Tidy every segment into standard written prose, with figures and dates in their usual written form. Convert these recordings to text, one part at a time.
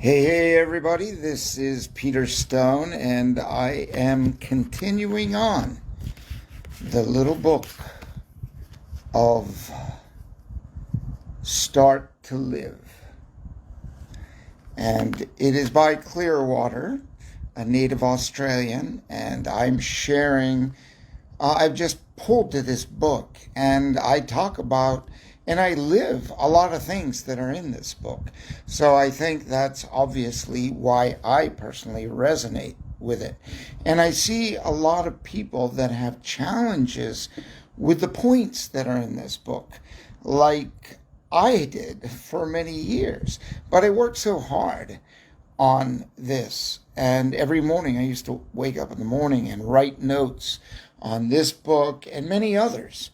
Hey, everybody, this is Peter Stone, and I am continuing on the little book of Start to Live. And it is by Clearwater, a native Australian, and I'm sharing. I've just pulled to this book, and I talk about and I live a lot of things that are in this book. So I think that's obviously why I personally resonate with it. And I see a lot of people that have challenges with the points that are in this book, like I did for many years. But I worked so hard on this. And every morning I used to wake up in the morning and write notes on this book and many others.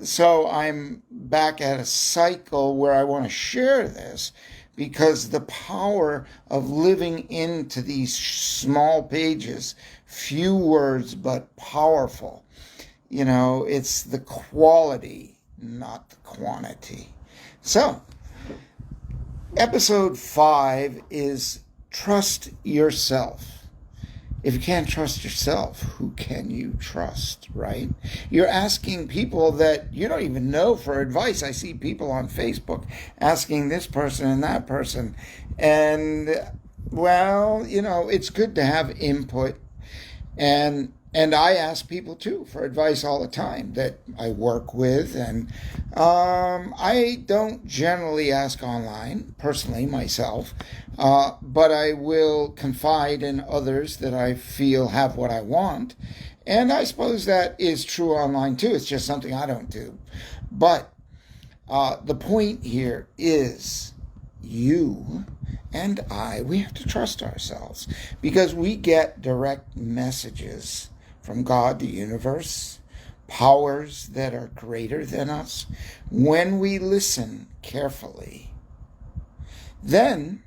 So I'm back at a cycle where I want to share this because the power of living into these small pages, few words but powerful. You know, it's the quality, not the quantity. So, episode 5 is Trust Yourself. If you can't trust yourself, who can you trust, right? You're asking people that you don't even know for advice. I see people on Facebook asking this person and that person. And, well, you know, it's good to have input. And I ask people, too, for advice all the time that I work with. And I don't generally ask online, personally, myself. But I will confide in others that I feel have what I want. And I suppose that is true online, too. It's just something I don't do. But the point here is you and we have to trust ourselves because we get direct messages from God, the universe, powers that are greater than us. When we listen carefully, then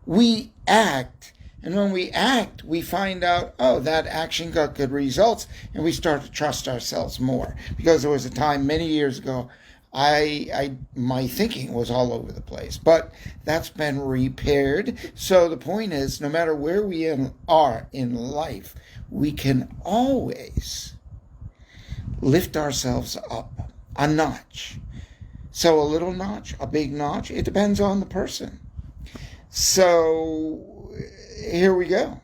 we act. And when we act, we find out, oh, that action got good results, and we start to trust ourselves more. Because there was a time many years ago, my thinking was all over the place, but that's been repaired. So the point is, no matter where we are in life, we can always lift ourselves up a notch. So a little notch, a big notch, it depends on the person. So here we go.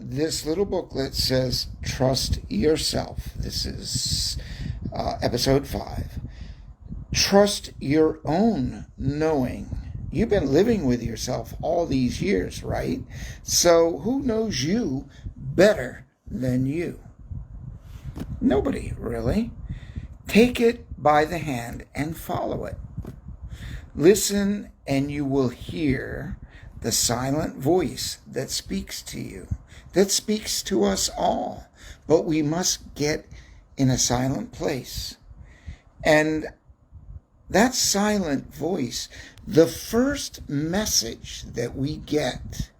This little booklet says, Trust Yourself. This is episode 5. Trust your own knowing. You've been living with yourself all these years, right? So who knows you better than you? Nobody, really. Take it by the hand and follow it. Listen and you will hear the silent voice that speaks to you, that speaks to us all. But we must get in a silent place. And that silent voice, the first message that we get,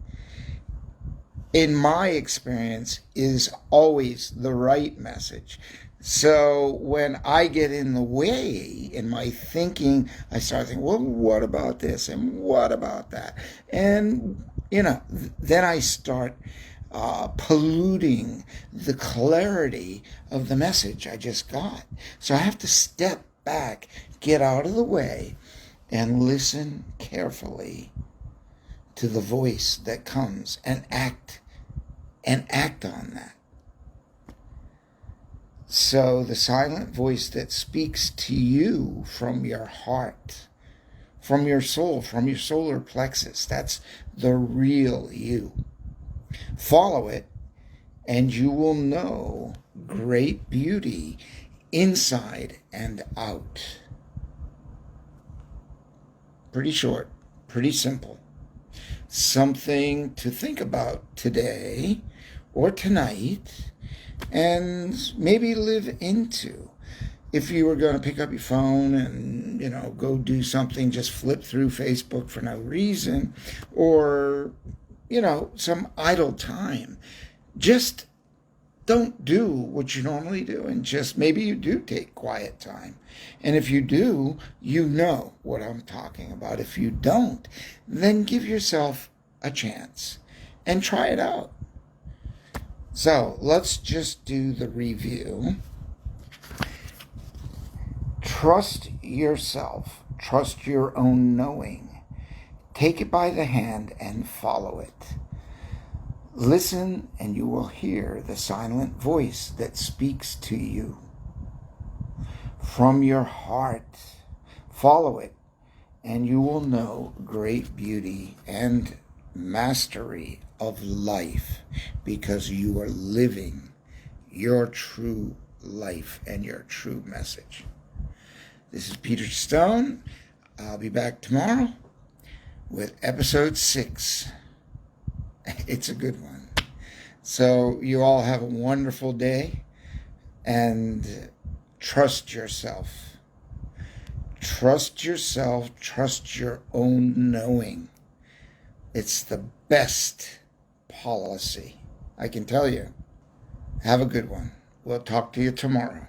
in my experience, is always the right message. So when I get in the way in my thinking, I start thinking, well, what about this? And what about that? And, you know, then I start polluting the clarity of the message I just got. So I have to step back, get out of the way, and listen carefully to the voice that comes and act on that. So the silent voice that speaks to you from your heart, from your soul, from your solar plexus, that's the real you. Follow it, and you will know great beauty inside and out. Pretty short, pretty simple. Something to think about today or tonight and maybe live into. If you were going to pick up your phone and, you know, go do something, just flip through Facebook for no reason, or, you know, some idle time, just don't do what you normally do, and just maybe you do take quiet time. And if you do, you know what I'm talking about. If you don't, then give yourself a chance and try it out. So let's just do the review. Trust yourself. Trust your own knowing. Take it by the hand and follow it. Listen and you will hear the silent voice that speaks to you from your heart. Follow it and you will know great beauty and mastery of life, because you are living your true life and your true message. This is Peter Stone. I'll be back tomorrow with episode 6. It's a good one. So you all have a wonderful day, and trust yourself. Trust yourself. Trust your own knowing. It's the best policy, I can tell you. Have a good one. We'll talk to you tomorrow.